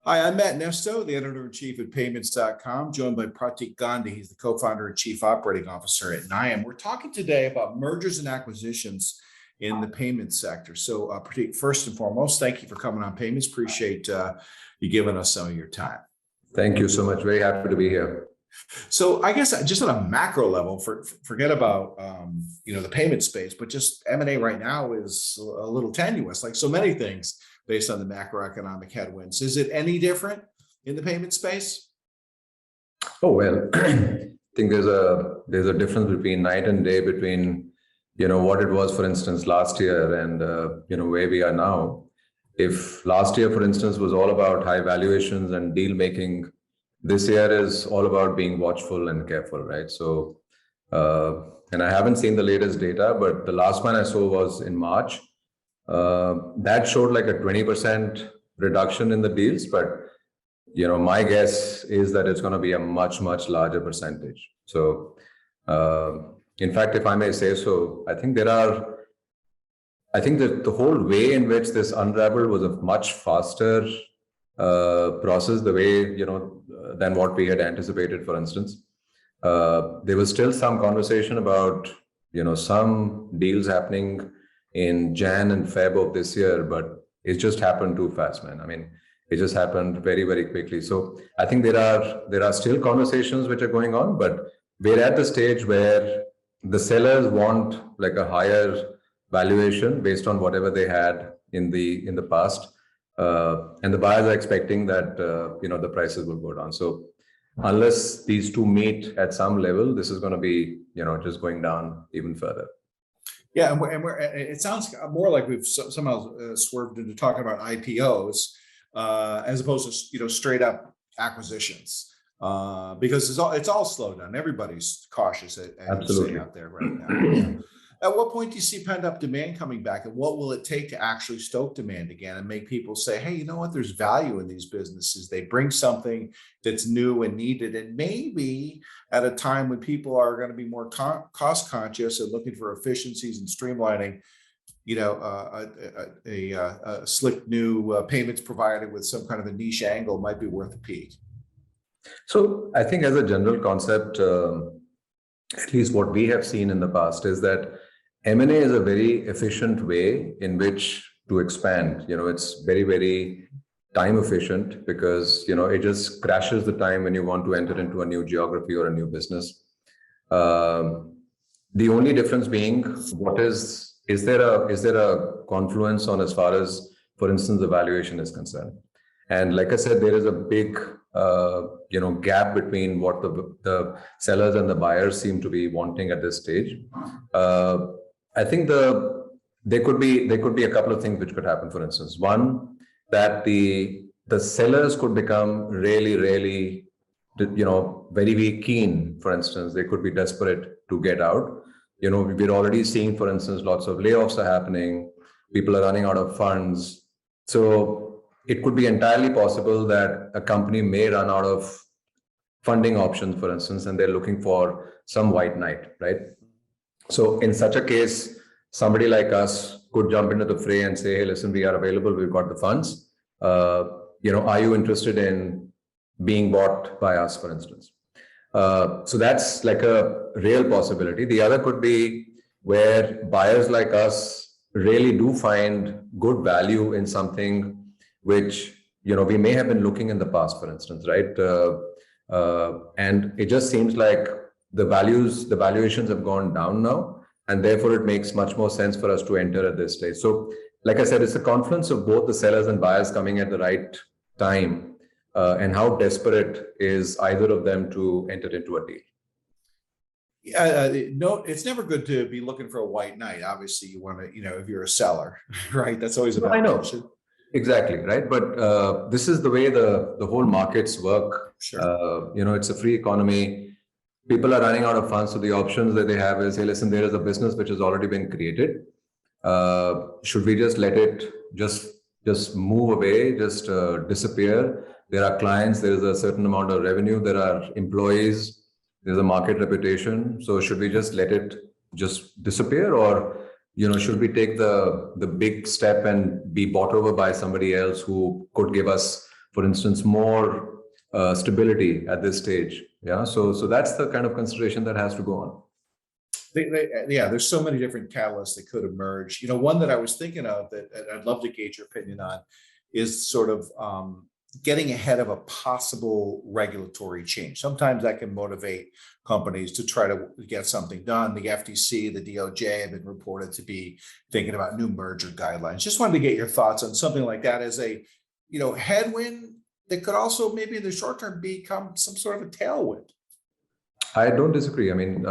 Hi, I'm Matt Nesto, the editor-in-chief at payments.com, joined by Pratik Gandhi. He's the co-founder and chief operating officer at NIAM. We're talking today about mergers and acquisitions in the payments sector. So, Pratik, first and foremost, thank you for coming on Payments. Appreciate you giving us some of your time. Thank you so much. Very happy to be here. So, I guess just on a macro level, forget about the payment space, but just M&A right now is a little tenuous, like so many things, based on the macroeconomic headwinds. Is it any different in the payment space? Oh, well, I think there's a difference between night and day between, what it was, for instance, last year and, where we are now. If last year, for instance, was all about high valuations and deal making, this year is all about being watchful and careful, right? So, and I haven't seen the latest data, but the last one I saw was in March. That showed like a 20% reduction in the deals, but my guess is that it's going to be a much larger percentage. So in fact, if I may say so, I think that the whole way in which this unraveled was a much faster process, the way than what we had anticipated. For instance, there was still some conversation about some deals happening in Jan and Feb of this year, but it just happened too fast, man. I mean, it just happened very quickly. So I think there are still conversations which are going on, but we're at the stage where the sellers want like a higher valuation based on whatever they had in the past, and the buyers are expecting that the prices will go down. So unless these two meet at some level, this is going to be just going down even further. Yeah, and it sounds more like we've somehow swerved into talking about IPOs as opposed to straight up acquisitions, because it's all slowed down. Everybody's cautious Absolutely out there right now. At what point do you see pent-up demand coming back, and what will it take to actually stoke demand again and make people say, hey, you know what, there's value in these businesses. They bring something that's new and needed, and maybe at a time when people are going to be more cost conscious and looking for efficiencies and streamlining, a slick new payments provider with some kind of a niche angle might be worth a peek. So I think as a general concept, at least what we have seen in the past is that M&A is a very efficient way in which to expand. It's very time efficient because, it just crashes the time when you want to enter into a new geography or a new business. The only difference being, is there a confluence on as far as, for instance, the valuation is concerned? And like I said, there is a big, gap between what the sellers and the buyers seem to be wanting at this stage. I think there could be a couple of things which could happen. For instance, one, that the sellers could become really, very keen. For instance, they could be desperate to get out. We're already seeing, for instance, lots of layoffs are happening. People are running out of funds. So it could be entirely possible that a company may run out of funding options, for instance, and they're looking for some white knight, right? So in such a case, somebody like us could jump into the fray and say, hey, listen, we are available. We've got the funds. Are you interested in being bought by us, for instance? So that's like a real possibility. The other could be where buyers like us really do find good value in something which, we may have been looking in the past, for instance, right? And it just seems like the valuations have gone down now, and therefore it makes much more sense for us to enter at this stage. So, like I said, it's a confluence of both the sellers and buyers coming at the right time, and how desperate is either of them to enter into a deal. No, it's never good to be looking for a white knight. Obviously, you want to, if you're a seller, right? That's always about. I know. Exactly, right? But this is the way the whole markets work. Sure. It's a free economy. People are running out of funds, so the options that they have is, hey, listen, there is a business which has already been created. Should we just let it just move away, just disappear? There are clients, there is a certain amount of revenue, there are employees, there's a market reputation. So should we just let it just disappear, or should we take the big step and be bought over by somebody else who could give us for instance, more stability at this stage. Yeah, so that's the kind of consideration that has to go on. Yeah, there's so many different catalysts that could emerge. One that I was thinking of that I'd love to gauge your opinion on is sort of getting ahead of a possible regulatory change. Sometimes that can motivate companies to try to get something done. The FTC, the DOJ have been reported to be thinking about new merger guidelines. Just wanted to get your thoughts on something like that as a, headwind that could also maybe in the short term become some sort of a tailwind. I don't disagree. I mean,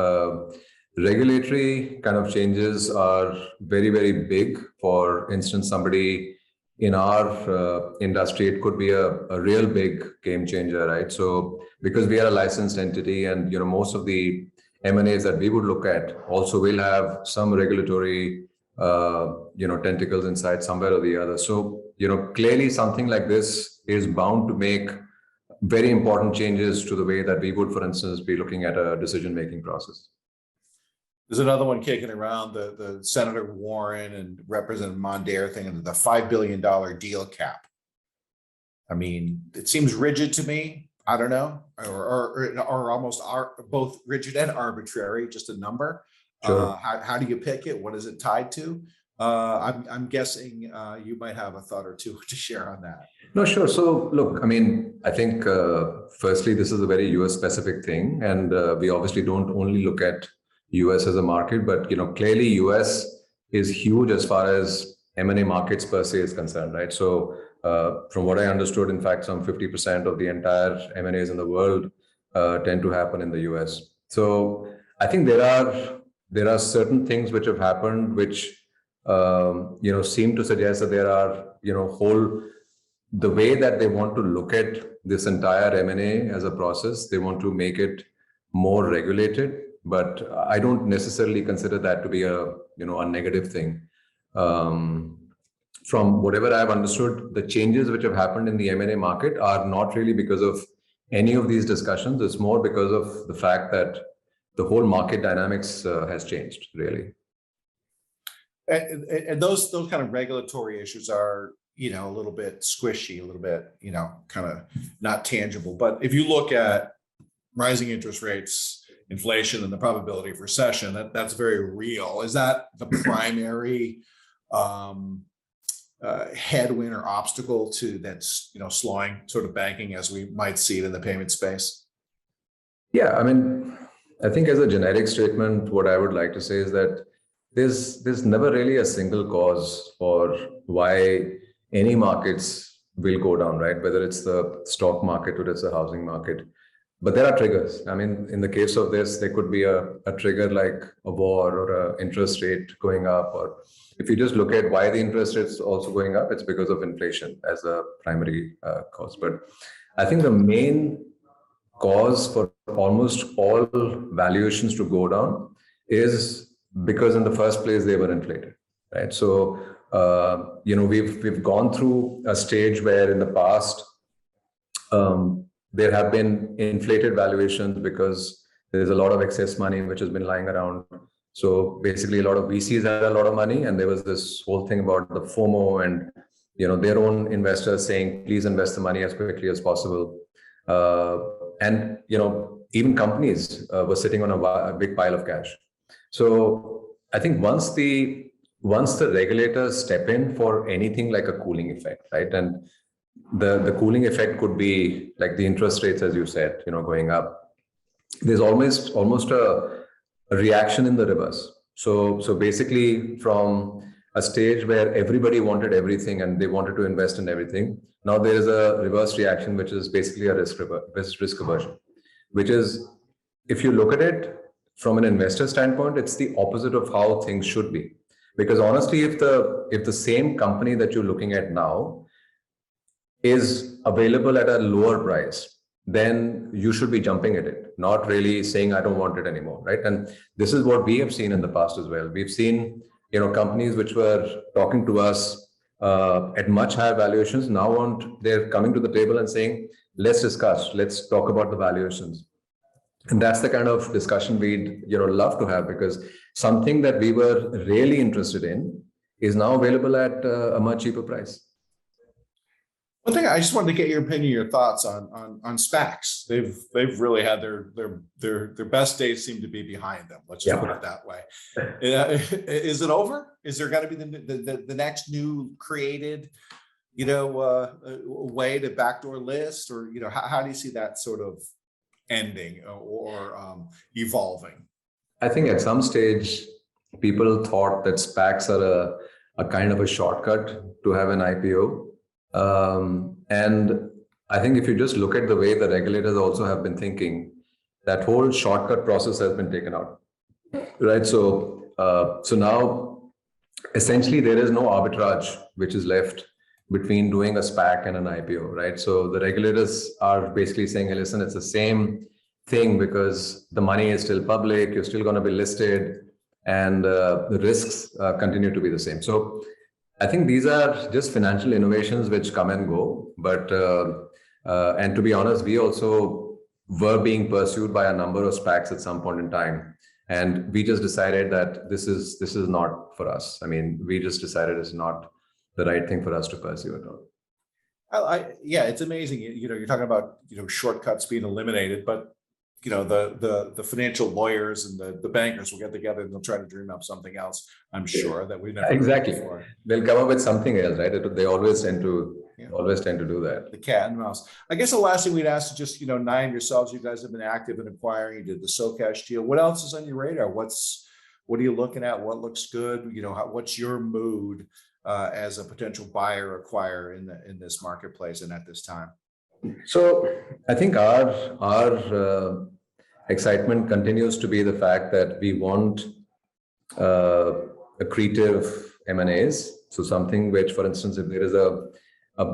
regulatory kind of changes are very, very big. For instance, somebody in our industry, it could be a real big game changer, right? So because we are a licensed entity, and most of the M&As that we would look at also will have some regulatory tentacles inside somewhere or the other. So clearly something like this is bound to make very important changes to the way that we would, for instance, be looking at a decision-making process. There's another one kicking around, the Senator Warren and Representative Mondale thing, and the $5 billion deal cap. I mean, it seems rigid to me. I don't know, or almost both rigid and arbitrary, just a number. Sure. How do you pick it? What is it tied to? I'm guessing you might have a thought or two to share on that. No, sure. So look, I mean, I think firstly, this is a very US specific thing, and we obviously don't only look at US as a market, but clearly US is huge as far as M&A markets per se is concerned, right? So from what I understood, in fact, some 50% of the entire M&As in the world tend to happen in the US. So I think there are certain things which have happened which seem to suggest that there are the way that they want to look at this entire M&A as a process, they want to make it more regulated. But I don't necessarily consider that to be a negative thing. From whatever I've understood, the changes which have happened in the M&A market are not really because of any of these discussions. It's more because of the fact that the whole market dynamics has changed, really. And those kind of regulatory issues are, a little bit squishy, a little bit, kind of not tangible. But if you look at rising interest rates, inflation, and the probability of recession, that's very real. Is that the primary headwind or obstacle to that's slowing sort of banking as we might see it in the payment space? Yeah, I mean, I think as a generic statement, what I would like to say is that there's never really a single cause for why any markets will go down, right? Whether it's the stock market or it's the housing market. But there are triggers. I mean, in the case of this, there could be a trigger like a war or an interest rate going up. Or if you just look at why the interest rate's also going up, it's because of inflation as a primary cause. But I think the main cause for almost all valuations to go down is because in the first place they were inflated, right? So we've gone through a stage where in the past there have been inflated valuations because there's a lot of excess money which has been lying around. So basically a lot of VCs had a lot of money, and there was this whole thing about the FOMO and their own investors saying, please invest the money as quickly as possible. And even companies were sitting on a big pile of cash. So I think once the regulators step in for anything like a cooling effect, right? And the cooling effect could be like the interest rates, as you said, going up. There's almost a reaction in the reverse. So basically from a stage where everybody wanted everything and they wanted to invest in everything, now there is a reverse reaction, which is basically a risk aversion, which is, if you look at it from an investor standpoint, it's the opposite of how things should be. Because honestly, if the same company that you're looking at now is available at a lower price, then you should be jumping at it, not really saying, I don't want it anymore, right? And this is what we have seen in the past as well. We've seen, companies which were talking to us at much higher valuations. Now they're coming to the table and saying, let's discuss, let's talk about the valuations. And that's the kind of discussion we'd love to have, because something that we were really interested in is now available at a much cheaper price. One thing I just wanted to get your opinion, your thoughts on SPACs. They've really had their best days seem to be behind them. Let's just put it that way. Is it over? Is there got to be the next new created, way to backdoor list, or how do you see that sort of ending or evolving? I think at some stage, people thought that SPACs are a kind of a shortcut to have an IPO. And I think if you just look at the way the regulators also have been thinking, that whole shortcut process has been taken out, right? So now essentially there is no arbitrage which is left between doing a SPAC and an IPO, right? So the regulators are basically saying, hey, listen, it's the same thing because the money is still public, you're still going to be listed, and the risks continue to be the same. So I think these are just financial innovations which come and go. But and to be honest, we also were being pursued by a number of SPACs at some point in time, and we just decided that this is not for us. I mean, we just decided it's not the right thing for us to pursue at all. Yeah, it's amazing. You're talking about shortcuts being eliminated, but the financial lawyers and the bankers will get together and they'll try to dream up something else. I'm sure that we never exactly. Heard before. They'll come up with something else, right? They always tend to do that. The cat and mouse. I guess the last thing we'd ask is just Nye and yourselves. You guys have been active in acquiring. You did the SoCash deal. What else is on your radar? What are you looking at? What looks good? What's your mood as a potential buyer or acquirer in this marketplace and at this time? So I think our excitement continues to be the fact that we want accretive M&As. So something which, for instance, if there is a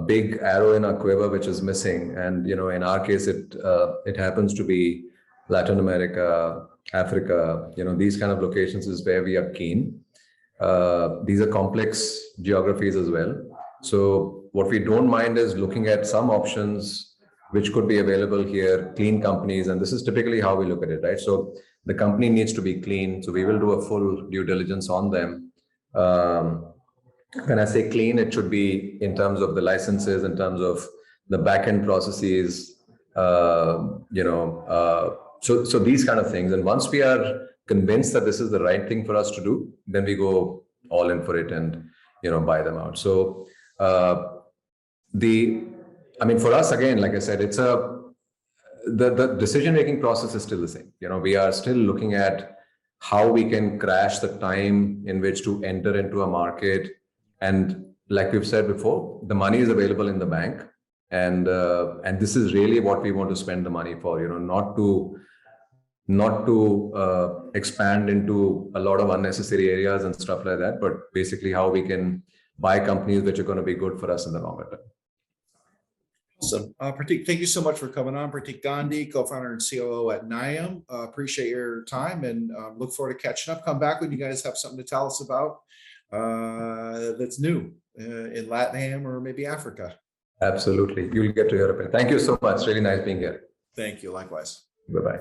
big arrow in our quiver which is missing, and in our case it happens to be Latin America, Africa, these kind of locations is where we are keen. These are complex geographies as well. So what we don't mind is looking at some options which could be available here, clean companies. And this is typically how we look at it, right? So the company needs to be clean. So we will do a full due diligence on them. When I say clean, it should be in terms of the licenses, in terms of the back-end processes, so these kind of things. And once we are convinced that this is the right thing for us to do, then we go all in for it and, buy them out. So for us, again, like I said, it's the decision-making process is still the same. We are still looking at how we can crash the time in which to enter into a market. And like we've said before, the money is available in the bank. And this is really what we want to spend the money for, not to expand into a lot of unnecessary areas and stuff like that, but basically how we can buy companies which are going to be good for us in the longer term. Awesome. Pratik, thank you so much for coming on. Pratik Gandhi, co-founder and COO at Niam. Appreciate your time and look forward to catching up. Come back when you guys have something to tell us about that's new in LatAm or maybe Africa. Absolutely. You'll get to hear of it. Thank you so much. Really nice being here. Thank you. Likewise. Bye-bye.